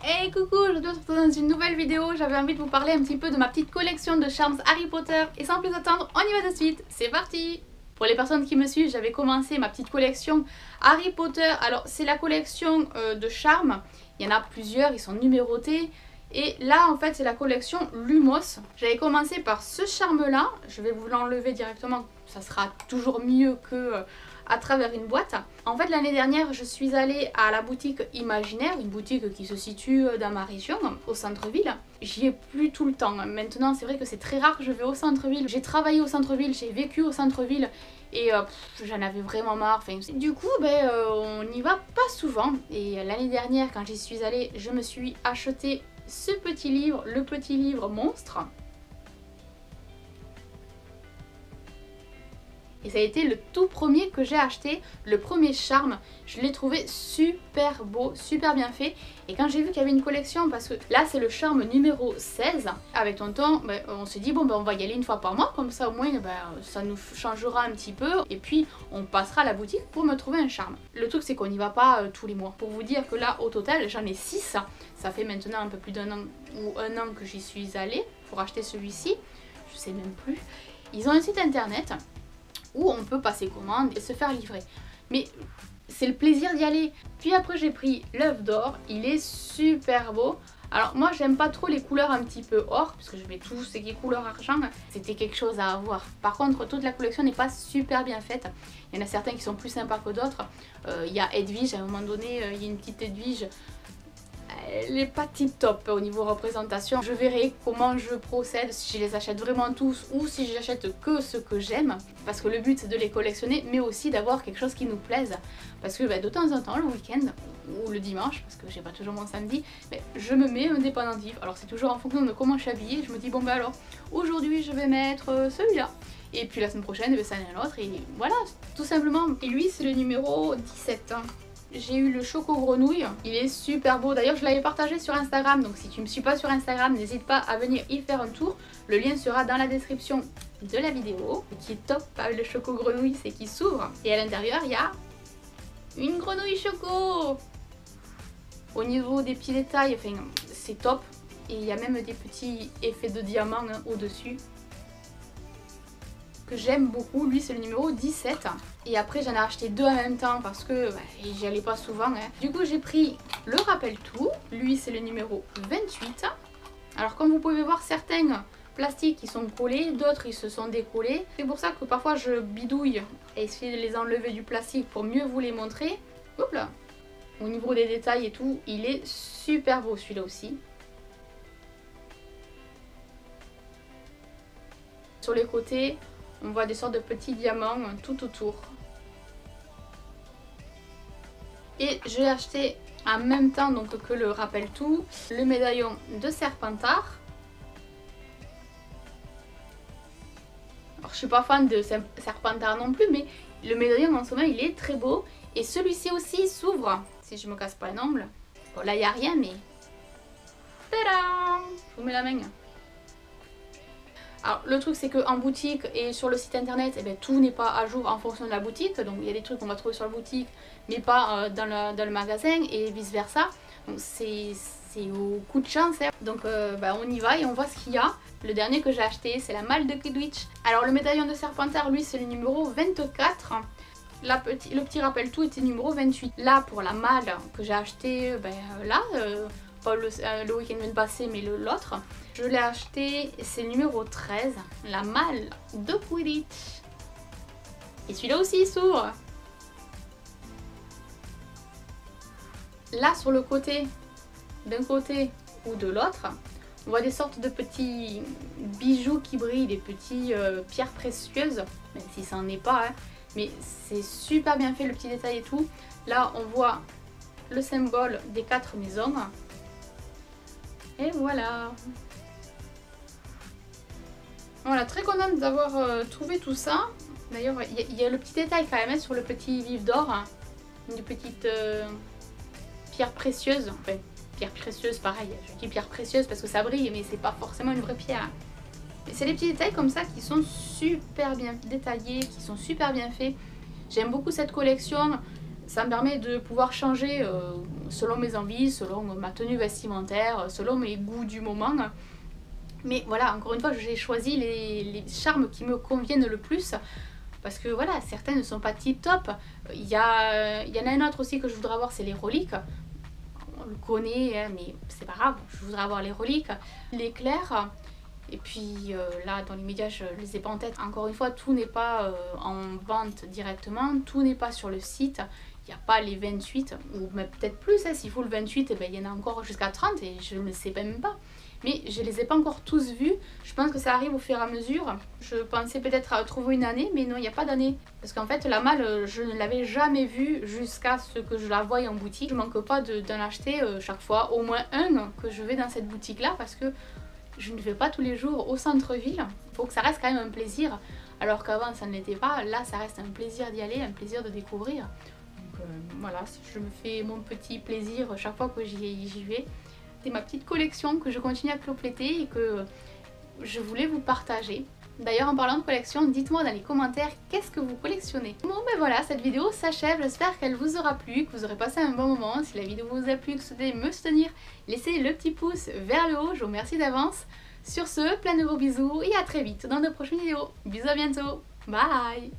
Hey coucou, aujourd'hui on se retrouve dans une nouvelle vidéo. J'avais envie de vous parler un petit peu de ma petite collection de charms Harry Potter. Et sans plus attendre, on y va de suite, c'est parti! Pour les personnes qui me suivent, j'avais commencé ma petite collection Harry Potter. Alors c'est la collection de charms, il y en a plusieurs, ils sont numérotés. Et là en fait c'est la collection Lumos. J'avais commencé par ce charme là, je vais vous l'enlever directement, ça sera toujours mieux que à travers une boîte. En fait l'année dernière je suis allée à la boutique Imaginaire, une boutique qui se situe dans ma région, au centre-ville. J'y ai plus tout le temps, maintenant c'est vrai que c'est très rare que je vais au centre-ville. J'ai travaillé au centre-ville, j'ai vécu au centre-ville et j'en avais vraiment marre. Enfin, du coup on n'y va pas souvent et l'année dernière quand j'y suis allée je me suis acheté ce petit livre, le petit livre monstre. Et ça a été le tout premier que j'ai acheté, le premier charme. Je l'ai trouvé super beau, super bien fait. Et quand j'ai vu qu'il y avait une collection, parce que là c'est le charme numéro 16, avec tonton, on s'est dit bon on va y aller une fois par mois, comme ça au moins ça nous changera un petit peu. Et puis on passera à la boutique pour me trouver un charme. Le truc c'est qu'on n'y va pas tous les mois. Pour vous dire que là au total j'en ai 6. Ça fait maintenant un peu plus d'un an ou un an que j'y suis allée pour acheter celui-ci. Je sais même plus. Ils ont un site internet où on peut passer commande et se faire livrer. Mais c'est le plaisir d'y aller. Puis après j'ai pris l'œuf d'or, il est super beau. Alors moi j'aime pas trop les couleurs un petit peu or, parce que je mets tout ce qui est couleur argent. C'était quelque chose à avoir. Par contre toute la collection n'est pas super bien faite. Il y en a certains qui sont plus sympas que d'autres. Il y a Edwige, à un moment donné il y a une petite Edwige. Elle n'est pas tip top au niveau représentation. Je verrai comment je procède, si je les achète vraiment tous ou si j'achète que ce que j'aime. Parce que le but c'est de les collectionner mais aussi d'avoir quelque chose qui nous plaise. Parce que de temps en temps, le week-end ou le dimanche, parce que j'ai pas toujours mon samedi, je me mets un dépendantif. Alors c'est toujours en fonction de comment je suis habillée. Je me dis bon alors aujourd'hui je vais mettre celui-là. Et puis la semaine prochaine ça en est un autre et voilà tout simplement. Et lui c'est le numéro 17. J'ai eu le choco grenouille, il est super beau. D'ailleurs je l'avais partagé sur Instagram, donc si tu me suis pas sur Instagram n'hésite pas à venir y faire un tour. Le lien sera dans la description de la vidéo. Ce qui est top avec le choco grenouille c'est qu'il s'ouvre et à l'intérieur il y a une grenouille choco. Au niveau des petits détails, enfin, c'est top. Et il y a même des petits effets de diamant au dessus que j'aime beaucoup. Lui c'est le numéro 17 et après j'en ai acheté deux en même temps parce que j'y allais pas souvent. Du coup j'ai pris le rappel tout, lui c'est le numéro 28. Alors comme vous pouvez voir certains plastiques ils sont collés, d'autres ils se sont décollés. C'est pour ça que parfois je bidouille et essayer de les enlever du plastique pour mieux vous les montrer. Hop là. Au niveau des détails et tout, il est super beau celui-là aussi. Sur les côtés on voit des sortes de petits diamants tout autour. Et je l'ai acheté en même temps donc que le rappel tout, le médaillon de Serpentard. Alors je suis pas fan de Serpentard non plus, mais le médaillon en soi il est très beau. Et celui-ci aussi s'ouvre, si je me casse pas un ongle. Bon là il n'y a rien mais... Tadam! Je vous mets la main. Alors le truc c'est qu'en boutique et sur le site internet tout n'est pas à jour en fonction de la boutique. Donc il y a des trucs qu'on va trouver sur la boutique mais pas dans le magasin et vice versa. Donc c'est au coup de chance. Donc on y va et on voit ce qu'il y a. Le dernier que j'ai acheté c'est la malle de Quidditch. Alors le médaillon de Serpentard lui c'est le numéro 24. Le petit rappel tout était numéro 28. Là pour la malle que j'ai acheté pas le week-end vient de passer mais l'autre, je l'ai acheté, c'est le numéro 13, la malle de Quidditch. Et celui-là aussi il s'ouvre. Là sur le côté, d'un côté ou de l'autre, on voit des sortes de petits bijoux qui brillent, des petits pierres précieuses, même si ça n'en est pas, mais c'est super bien fait le petit détail et tout. Là on voit le symbole des 4 maisons. Et voilà. Voilà, très contente d'avoir trouvé tout ça. D'ailleurs, il y a le petit détail quand même sur le petit vif d'or. Une petite pierre précieuse. Enfin, pierre précieuse, pareil. Je dis pierre précieuse parce que ça brille, mais c'est pas forcément une vraie pierre. C'est des petits détails comme ça qui sont super bien détaillés, qui sont super bien faits. J'aime beaucoup cette collection. Ça me permet de pouvoir changer selon mes envies, selon ma tenue vestimentaire, selon mes goûts du moment. Mais voilà, encore une fois, j'ai choisi les charmes qui me conviennent le plus. Parce que voilà, certains ne sont pas tip top. Il y en a un autre aussi que je voudrais avoir, c'est les reliques. On le connaît, hein, mais c'est pas grave, je voudrais avoir les reliques. L'éclair. Et puis là, dans les médias, je les ai pas en tête. Encore une fois, tout n'est pas en vente directement, tout n'est pas sur le site. Il n'y a pas les 28, ou même peut-être plus, hein, s'il faut le 28, eh ben, il y en a encore jusqu'à 30 et je ne sais même pas. Mais je les ai pas encore tous vus, je pense que ça arrive au fur et à mesure. Je pensais peut-être trouver une année, mais non, il n'y a pas d'année. Parce qu'en fait, la malle, je ne l'avais jamais vue jusqu'à ce que je la voie en boutique. Je manque pas d'en acheter chaque fois, au moins un que je vais dans cette boutique-là, parce que je ne vais pas tous les jours au centre-ville. Il faut que ça reste quand même un plaisir, alors qu'avant ça ne l'était pas. Là, ça reste un plaisir d'y aller, un plaisir de découvrir. Donc voilà, je me fais mon petit plaisir chaque fois que j'y vais. C'est ma petite collection que je continue à clopléter et que je voulais vous partager. D'ailleurs, en parlant de collection, dites-moi dans les commentaires qu'est-ce que vous collectionnez. Bon ben voilà, cette vidéo s'achève, j'espère qu'elle vous aura plu, que vous aurez passé un bon moment. Si la vidéo vous a plu, que vous souhaitez me soutenir, laissez le petit pouce vers le haut, je vous remercie d'avance. Sur ce, plein de gros bisous et à très vite dans de prochaines vidéos. Bisous, à bientôt, bye.